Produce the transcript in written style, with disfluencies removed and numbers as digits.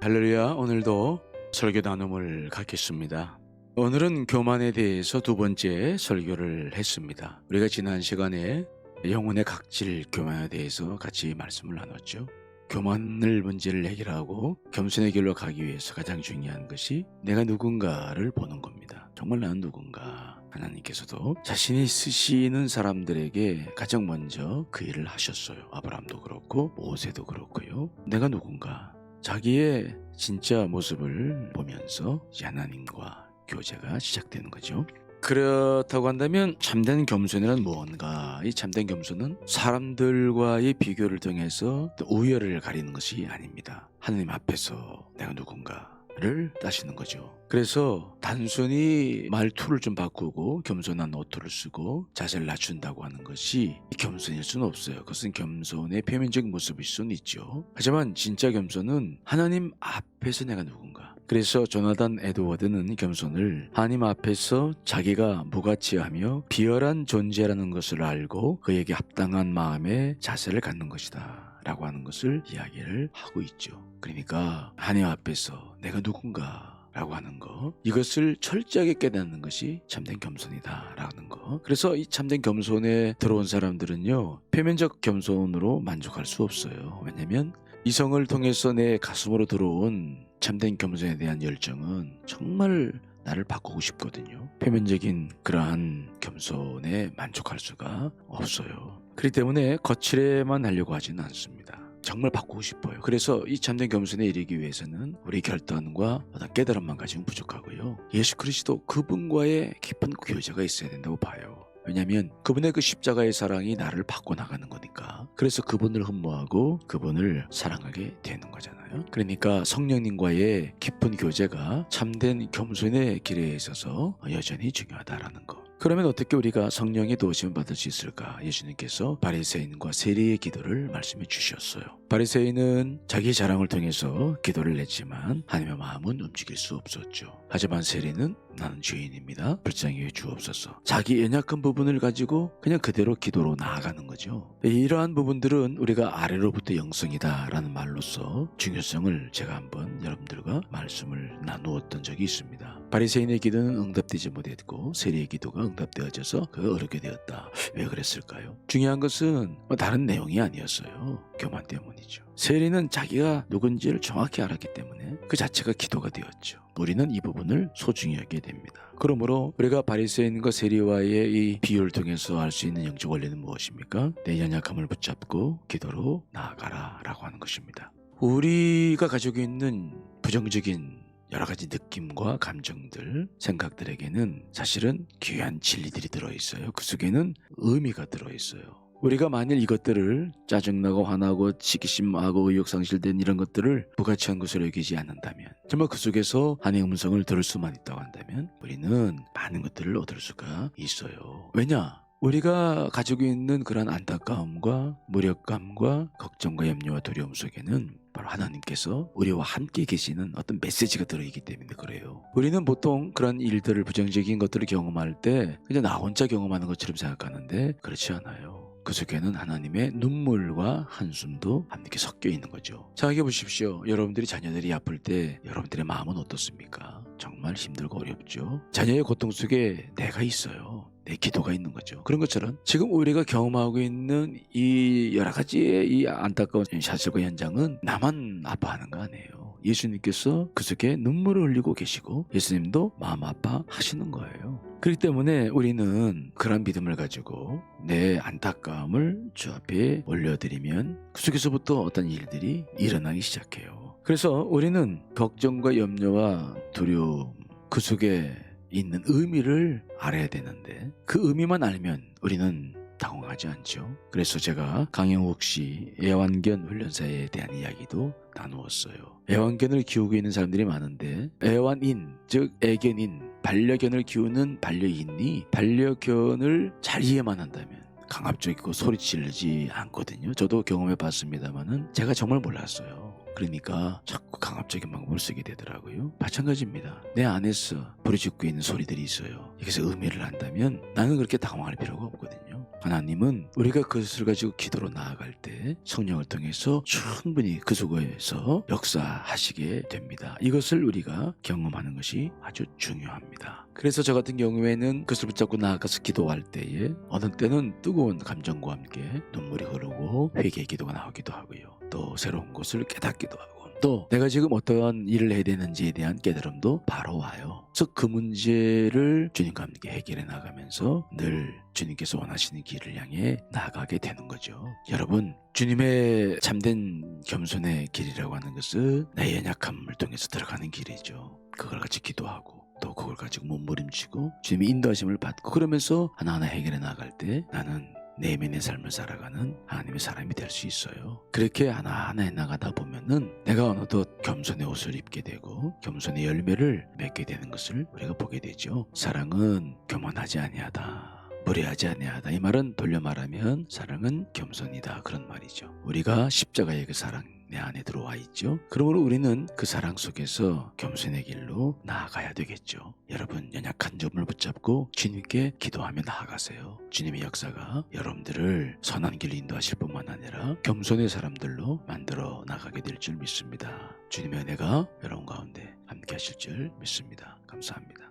할렐루야. 오늘도 설교 나눔을 갖겠습니다. 오늘은 교만에 대해서 두 번째 설교를 했습니다. 우리가 지난 시간에 영혼의 각질 교만에 대해서 같이 말씀을 나눴죠. 교만을 문제를 해결하고 겸손의 길로 가기 위해서 가장 중요한 것이 내가 누군가를 보는 겁니다. 정말 나는 누군가. 하나님께서도 자신이 쓰시는 사람들에게 가장 먼저 그 일을 하셨어요. 아브라함도 그렇고 모세도 그렇고요. 내가 누군가. 자기의 진짜 모습을 보면서 하나님과 교제가 시작되는 거죠. 그렇다고 한다면 참된 겸손이란 무언가? 이 참된 겸손은 사람들과의 비교를 통해서 우열을 가리는 것이 아닙니다. 하나님 앞에서 내가 누군가를 따시는 거죠. 그래서 단순히 말투를 좀 바꾸고 겸손한 어투를 쓰고 자세를 낮춘다고 하는 것이 겸손일 수는 없어요. 그것은 겸손의 표면적인 모습일 수는 있죠. 하지만 진짜 겸손은 하나님 앞에서 내가 누군가. 그래서 조나단 에드워드는 겸손을 하나님 앞에서 자기가 무가치하며 비열한 존재라는 것을 알고 그에게 합당한 마음의 자세를 갖는 것이다 라고 하는 것을 이야기를 하고 있죠. 그러니까 하나님 앞에서 내가 누군가 라고 하는 거, 이것을 철저하게 깨닫는 것이 참된 겸손이다 라는 거. 그래서 이 참된 겸손에 들어온 사람들은요, 표면적 겸손으로 만족할 수 없어요. 왜냐하면 이성을 통해서 내 가슴으로 들어온 참된 겸손에 대한 열정은 정말 나를 바꾸고 싶거든요. 표면적인 그러한 겸손에 만족할 수가 없어요. 그렇기 때문에 거칠에만 하려고 하지는 않습니다. 정말 바꾸고 싶어요. 그래서 이 참된 겸손에 이르기 위해서는 우리 결단과 어떤 깨달음만 가지면 부족하고요. 예수 그리스도 그분과의 깊은 교제가 있어야 된다고 봐요. 왜냐하면 그분의 그 십자가의 사랑이 나를 바꿔나가는 거니까. 그래서 그분을 흠모하고 그분을 사랑하게 되는 거잖아요. 그러니까 성령님과의 깊은 교제가 참된 겸손의 길에 있어서 여전히 중요하다라는 거. 그러면 어떻게 우리가 성령의 도우심을 받을 수 있을까? 예수님께서 바리새인과 세리의 기도를 말씀해 주셨어요. 바리새인은 자기 자랑을 통해서 기도를 냈지만 하나님의 마음은 움직일 수 없었죠. 하지만 세리는 나는 죄인입니다. 불쌍히 여겨 주옵소서. 자기 연약한 부분을 가지고 그냥 그대로 기도로 나아가는 거죠. 이러한 부분들은 우리가 아래로부터 영성이다라는 말로서 중요성을 제가 한번 여러분들과 말씀을 나누었던 적이 있습니다. 바리새인의 기도는 응답되지 못했고 세리의 기도가 응답되어져서 그가 어렵게 되었다. 왜 그랬을까요? 중요한 것은 다른 내용이 아니었어요. 교만 때문이죠. 세리는 자기가 누군지를 정확히 알았기 때문에 그 자체가 기도가 되었죠. 우리는 이 부분을 소중히 여기게 됩니다. 그러므로 우리가 바리새인과 세리와의 이 비유를 통해서 알 수 있는 영적 원리는 무엇입니까? 내 연약함을 붙잡고 기도로 나아가라 라고 하는 것입니다. 우리가 가지고 있는 부정적인 여러 가지 느낌과 감정들, 생각들에게는 사실은 귀한 진리들이 들어있어요. 그 속에는 의미가 들어있어요. 우리가 만일 이것들을 짜증나고 화나고 시기심하고 의욕상실된 이런 것들을 부가치한 것으로 여기지 않는다면, 정말 그 속에서 하나님의 음성을 들을 수만 있다고 한다면 우리는 많은 것들을 얻을 수가 있어요. 왜냐? 우리가 가지고 있는 그런 안타까움과 무력감과 걱정과 염려와 두려움 속에는 바로 하나님께서 우리와 함께 계시는 어떤 메시지가 들어있기 때문에 그래요. 우리는 보통 그런 일들을, 부정적인 것들을 경험할 때 그냥 나 혼자 경험하는 것처럼 생각하는데 그렇지 않아요. 그 속에는 하나님의 눈물과 한숨도 함께 섞여 있는 거죠. 생각해 보십시오. 여러분들이 자녀들이 아플 때 여러분들의 마음은 어떻습니까? 정말 힘들고 어렵죠. 자녀의 고통 속에 내가 있어요. 내 기도가 있는 거죠. 그런 것처럼 지금 우리가 경험하고 있는 이 여러 가지의 이 안타까운 사실과 현장은 나만 아파하는 거 아니에요. 예수님께서 그 속에 눈물을 흘리고 계시고 예수님도 마음 아파하시는 거예요. 그렇기 때문에 우리는 그런 믿음을 가지고 내 안타까움을 주 앞에 올려드리면 그 속에서부터 어떤 일들이 일어나기 시작해요. 그래서 우리는 걱정과 염려와 두려움, 그 속에 있는 의미를 알아야 되는데 그 의미만 알면 우리는 당황하지 않죠. 그래서 제가 강영욱 씨 애완견 훈련사에 대한 이야기도 나누었어요. 애완견을 키우고 있는 사람들이 많은데 애완인, 즉 애견인, 반려견을 키우는 반려인이 반려견을 잘 이해만 한다면 강압적이고 소리 지르지 않거든요. 저도 경험해 봤습니다만은 제가 정말 몰랐어요. 그러니까 자꾸 강압적인 방법을 쓰게 되더라고요. 마찬가지입니다. 내 안에서 부르짖고 있는 소리들이 있어요. 여기서 의미를 한다면 나는 그렇게 당황할 필요가 없거든요. 하나님은 우리가 그것을 가지고 기도로 나아갈 때 성령을 통해서 충분히 그 속에서 역사하시게 됩니다. 이것을 우리가 경험하는 것이 아주 중요합니다. 그래서 저 같은 경우에는 그것을 붙잡고 나아가서 기도할 때에 어느 때는 뜨거운 감정과 함께 눈물이 흐르고 회개의 기도가 나오기도 하고요. 또 새로운 것을 깨닫기도 하고 또 내가 지금 어떠한 일을 해야 되는지에 대한 깨달음도 바로 와요. 그래서 그 문제를 주님과 함께 해결해 나가면서 늘 주님께서 원하시는 길을 향해 나아가게 되는 거죠. 여러분, 주님의 참된 겸손의 길이라고 하는 것은 내 연약함을 통해서 들어가는 길이죠. 그걸 같이 기도하고 또 그걸 가지고 몸부림치고 주님의 인도하심을 받고 그러면서 하나하나 해결해 나갈 때 나는 내면의 삶을 살아가는 하나님의 사람이 될 수 있어요. 그렇게 하나하나 해나가다 보면은 내가 어느덧 겸손의 옷을 입게 되고 겸손의 열매를 맺게 되는 것을 우리가 보게 되죠. 사랑은 교만하지 아니하다. 무례하지 아니하다. 이 말은 돌려 말하면 사랑은 겸손이다. 그런 말이죠. 우리가 십자가의 그 사랑 내 안에 들어와 있죠. 그러므로 우리는 그 사랑 속에서 겸손의 길로 나아가야 되겠죠. 여러분, 연약한 점을 붙잡고 주님께 기도하며 나아가세요. 주님의 역사가 여러분들을 선한 길로 인도하실 뿐만 아니라 겸손의 사람들로 만들어 나가게 될 줄 믿습니다. 주님의 은혜가 여러분 가운데 함께 하실 줄 믿습니다. 감사합니다.